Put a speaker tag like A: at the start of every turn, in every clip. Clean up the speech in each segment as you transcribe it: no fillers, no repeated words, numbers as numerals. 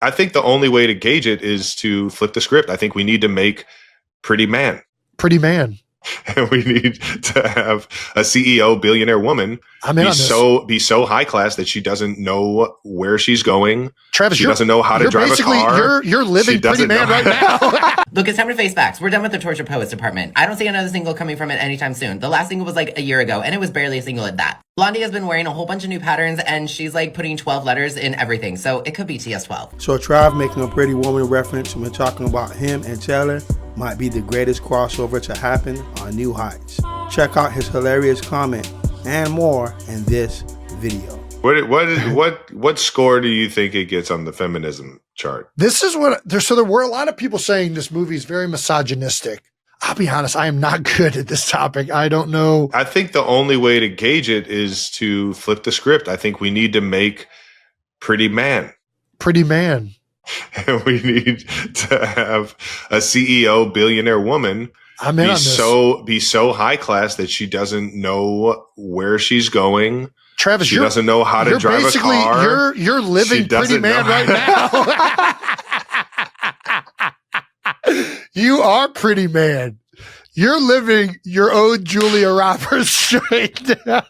A: I think the only way to gauge it is to flip the script. I think we need to make Pretty Man.
B: Pretty Man.
A: And we need to have a CEO billionaire woman be so high class that she doesn't know where she's going.
B: Travis,
A: she doesn't know how to drive a car.
B: You're living Pretty Man right now.
C: Look, it's time to face facts. We're done with the torture poets department. I don't see another single coming from it anytime soon. The last single was like a year ago, and it was barely a single at that. Blondie has been wearing a whole bunch of new patterns, and she's like putting 12 letters in everything, so it could be TS12.
D: So Trav making a Pretty Woman reference when talking about him and Taylor might be the greatest crossover to happen on New Heights. Check out his hilarious comment and more in this video.
A: What score do you think it gets on the feminism chart?
B: This is so there were a lot of people saying this movie is very misogynistic. I'll be honest, I am not good at this topic. I don't know.
A: I think the only way to gauge it is to flip the script. I think we need to make Pretty Man.
B: Pretty Man.
A: And we need to have a CEO billionaire woman be so high class that she doesn't know where she's going.
B: Travis,
A: she doesn't know how to drive a car.
B: You're living Pretty Man right now. You are Pretty Man. You're living your own Julia Roberts right now.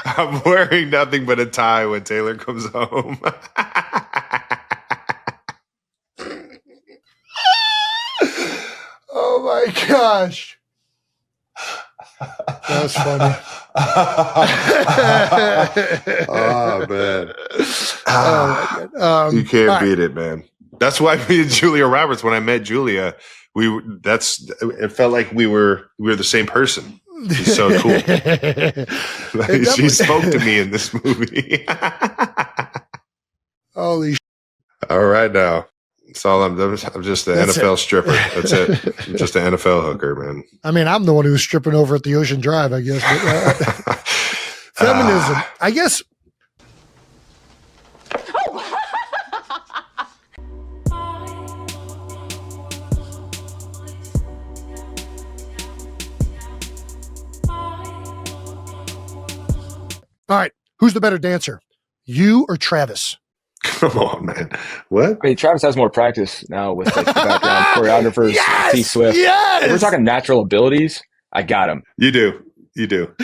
A: I'm wearing nothing but a tie when Taylor comes home.
B: Oh my gosh. That was funny.
A: Oh man. Oh, my God. You can't beat it, man. That's why me and Julia Roberts, when I met Julia, it felt like we were the same person. She's so cool. She spoke to me in this movie.
B: Holy shit.
A: All right now. That's all I'm just an NFL stripper. That's it. I'm just an NFL hooker, man.
B: I mean, I'm the one who's stripping over at the Ocean Drive, I guess. But, feminism. I guess. All right. Who's the better dancer? You or Travis?
A: Come on, man. What?
E: I mean, Travis has more practice now with like the background choreographers, T Swift.
B: Yes!
E: If we're talking natural abilities, I got him.
A: You do.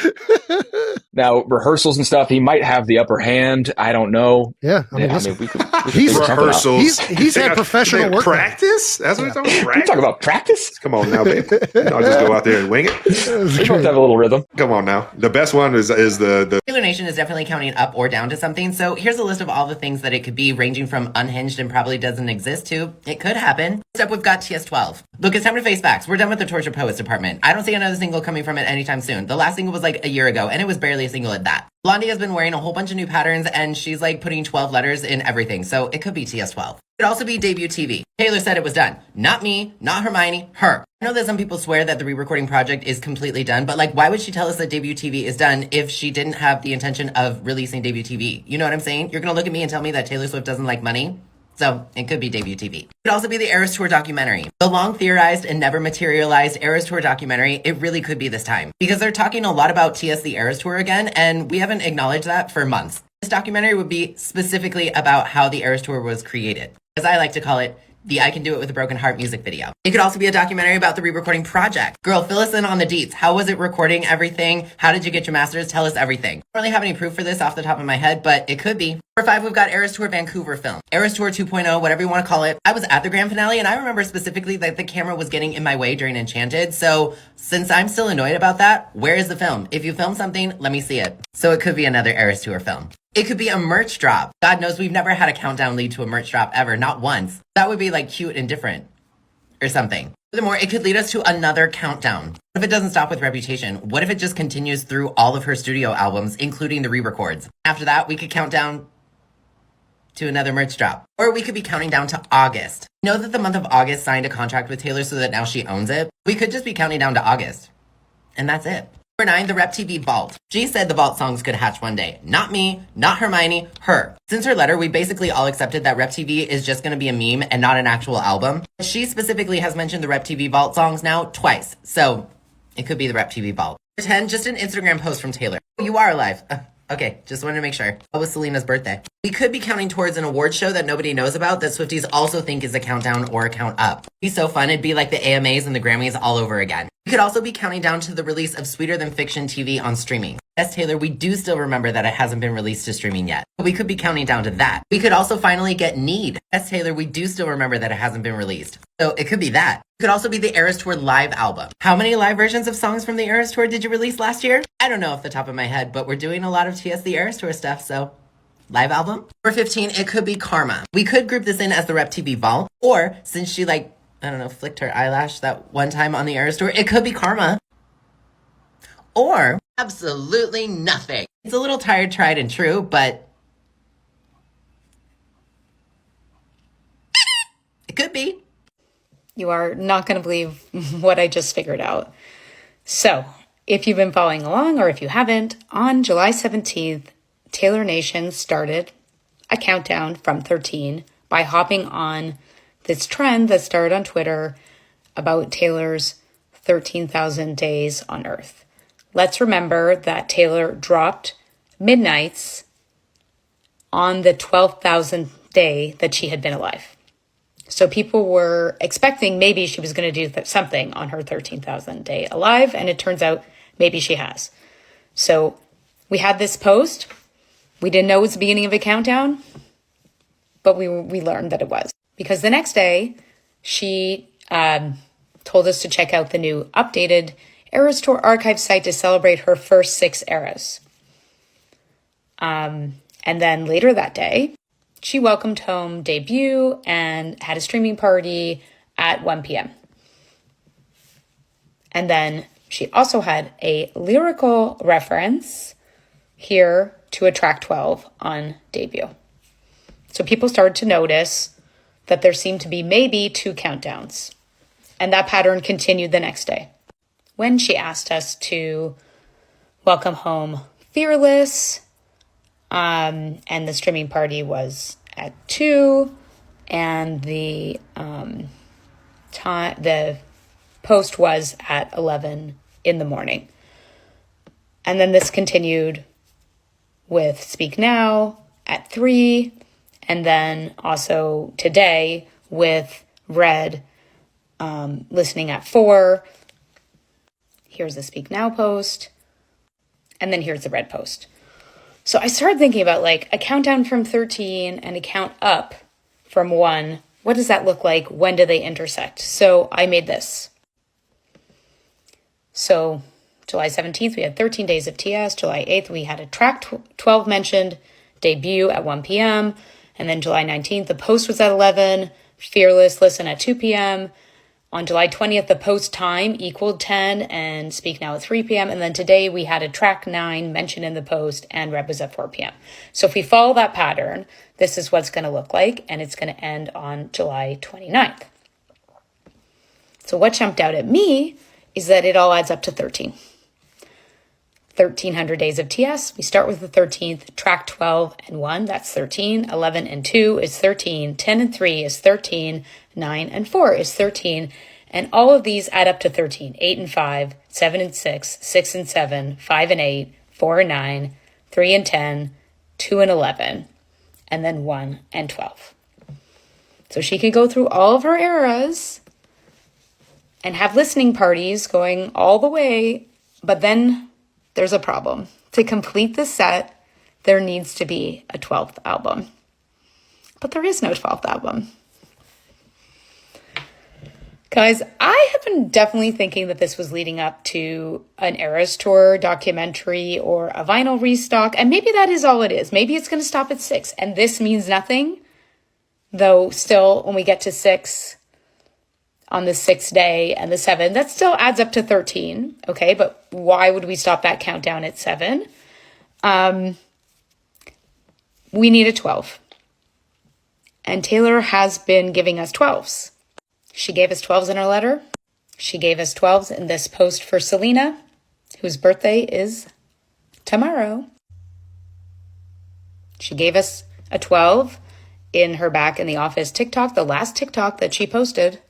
E: Now, rehearsals and stuff, he might have the upper hand. I don't know.
B: Yeah.
E: I mean, we could
B: he's
A: rehearsals.
B: He's had professional work.
A: Practice? That's what we're talking about.
E: You talk about practice?
A: Come on now, babe. I'll just go out there and wing it.
E: We both have a little rhythm.
A: Come on now. The best one is the
C: Taylor Nation is definitely counting up or down to something. So here's a list of all the things that it could be, ranging from unhinged and probably doesn't exist to it could happen. Next up, we've got TS12. Look, it's time to face facts. We're done with the torture poets department. I don't see another single coming from it anytime soon. The last single was like a year ago, and it was barely a single at that. Blondie has been wearing a whole bunch of new patterns, and she's like putting 12 letters in everything, so it could be TS12. It could also be debut TV. Taylor said it was done. Not me, not Hermione, her. I know that some people swear that the re-recording project is completely done, but like, why would she tell us that debut TV is done if she didn't have the intention of releasing debut TV? You know what I'm saying? You're gonna look at me and tell me that Taylor Swift doesn't like money? So it could be debut TV. It could also be the Eras Tour documentary. The long theorized and never materialized Eras Tour documentary, it really could be this time. Because they're talking a lot about TS the Eras Tour again, and we haven't acknowledged that for months. This documentary would be specifically about how the Eras Tour was created. As I like to call it, the I Can Do It With a Broken Heart music video. It could also be a documentary about the re-recording project. Girl, fill us in on the deets. How was it recording everything? How did you get your masters? Tell us everything. I don't really have any proof for this off the top of my head, but it could be. Number 5, we've got Eras Tour Vancouver film. Eras Tour 2.0, whatever you want to call it. I was at the grand finale, and I remember specifically that the camera was getting in my way during Enchanted, so since I'm still annoyed about that, where is the film? If you film something, let me see it. So it could be another Eras Tour film. It could be a merch drop. God knows we've never had a countdown lead to a merch drop ever, not once. That would be like cute and different or something. Furthermore, it could lead us to another countdown. What if it doesn't stop with Reputation? What if it just continues through all of her studio albums, including the re-records? After that, we could count down to another merch drop. Or we could be counting down to August. Know that the month of August signed a contract with Taylor so that now she owns it. We could just be counting down to August. And that's it. Number 9, the Rep TV Vault. She said the Vault songs could hatch one day. Not me, not Hermione, her. Since her letter, we basically all accepted that Rep TV is just going to be a meme and not an actual album. She specifically has mentioned the Rep TV Vault songs now twice, so it could be the Rep TV Vault. Number 10, just an Instagram post from Taylor. You are alive. Okay, just wanted to make sure. What was Selena's birthday? We could be counting towards an award show that nobody knows about that Swifties also think is a countdown or a count up. It'd be so fun. It'd be like the AMAs and the Grammys all over again. We could also be counting down to the release of Sweeter Than Fiction TV on streaming. Yes, Taylor, we do still remember that it hasn't been released to streaming yet. But we could be counting down to that. We could also finally get Need. Yes, Taylor, we do still remember that it hasn't been released. So it could be that. It could also be the Eras Tour live album. How many live versions of songs from the Eras Tour did you release last year? I don't know off the top of my head, but we're doing a lot of TS the Eras Tour stuff, so live album. Number 15, it could be Karma. We could group this in as the Rep TV Vault, or since she flicked her eyelash that one time on the Eras Tour, it could be Karma. Or absolutely nothing. It's a little tired, tried, and true, but it could be.
F: You are not going to believe what I just figured out. So, if you've been following along, or if you haven't, on July 17th, Taylor Nation started a countdown from 13 by hopping on this trend that started on Twitter about Taylor's 13,000 days on Earth. Let's remember that Taylor dropped Midnights on the 12,000th day that she had been alive. So people were expecting maybe she was going to do something on her 13,000th day alive, and it turns out maybe she has. So we had this post. We didn't know it was the beginning of a countdown, but we learned that it was. Because the next day, she told us to check out the new updated Eras Tour archive site to celebrate her first 6 eras. And then later that day, she welcomed home Debut and had a streaming party at 1 p.m. And then she also had a lyrical reference here to a track 12 on Debut. So people started to notice that there seemed to be maybe 2 countdowns. And that pattern continued the next day, when she asked us to welcome home Fearless, and the streaming party was at 2, and the post was at 11 in the morning. And then this continued with Speak Now at 3, and then also today with Red listening at 4. Here's the Speak Now post, and then here's the Red post. So I started thinking about a countdown from 13 and a count up from 1. What does that look like? When do they intersect? So I made this. So July 17th, we had 13 days of TS. July 8th, we had a track 12 mentioned, Debut at 1 p.m. And then July 19th, the post was at 11, Fearless listen at 2 p.m. On July 20th, the post time equaled 10 and Speak Now at 3 p.m. And then today we had a track 9 mentioned in the post and Red was at 4 p.m. So if we follow that pattern, this is what's going to look like, and it's going to end on July 29th. So what jumped out at me is that it all adds up to 13. 1,300 days of TS. We start with the 13th, track 12 and 1, that's 13. 11 and 2 is 13. 10 and 3 is 13. 9 and 4 is 13. And all of these add up to 13. 8 and 5, 7 and 6, 6 and 7, 5 and 8, 4 and 9, 3 and 10, 2 and 11, and then 1 and 12. So she can go through all of her eras and have listening parties going all the way, but then there's a problem. To complete the set, there needs to be a 12th album. But there is no 12th album. Guys, I have been definitely thinking that this was leading up to an Eras Tour documentary or a vinyl restock, and maybe that is all it is. Maybe it's going to stop at 6, and this means nothing, though still, when we get to 6, on the 6th day and the 7th, that still adds up to 13, okay? But why would we stop that countdown at 7? We need a 12. And Taylor has been giving us 12s. She gave us 12s in her letter. She gave us 12s in this post for Selena, whose birthday is tomorrow. She gave us a 12 in her Back in the Office TikTok, the last TikTok that she posted.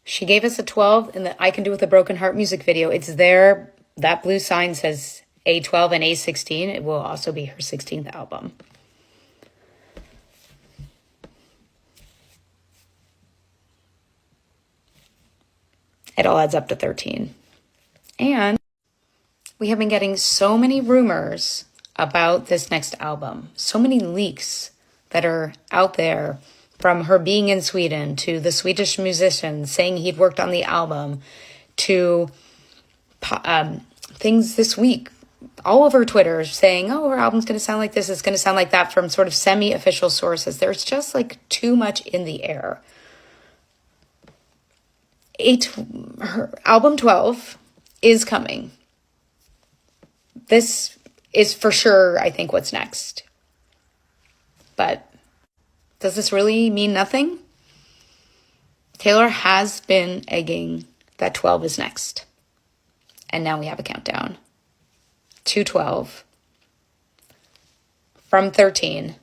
F: She gave us a 12 in the I Can Do With a Broken Heart music video. It's there. That blue sign says A12 and A16. It will also be her 16th album. It all adds up to 13. And we have been getting so many rumors about this next album, so many leaks that are out there, from her being in Sweden to the Swedish musician saying he'd worked on the album to things this week all over Twitter saying, oh, her album's going to sound like this, it's going to sound like that, from sort of semi-official sources. There's just like too much in the air. Her album 12 is coming. This is for sure, I think, what's next. But does this really mean nothing? Taylor has been egging that 12 is next. And now we have a countdown to 12 from 13.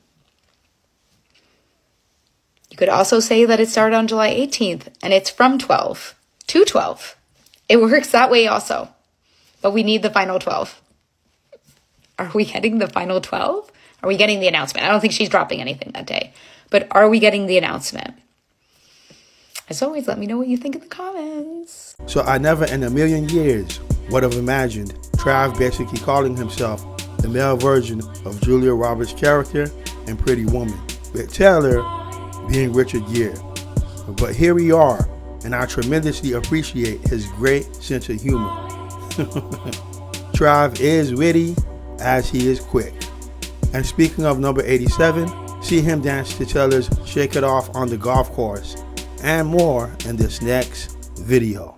F: You could also say that it started on July 18th and it's from 12 to 12. It works that way also. But we need the final 12. Are we getting the final 12? Are we getting the announcement? I don't think she's dropping anything that day. But are we getting the announcement? As always, let me know what you think in the comments.
D: So I never in a million years would have imagined Trav basically calling himself the male version of Julia Roberts' character in Pretty Woman, with Taylor being Richard Gere. But here we are, and I tremendously appreciate his great sense of humor. Trav is witty as he is quick. And speaking of number 87, see him dance to Taylor's Shake It Off on the golf course, and more in this next video.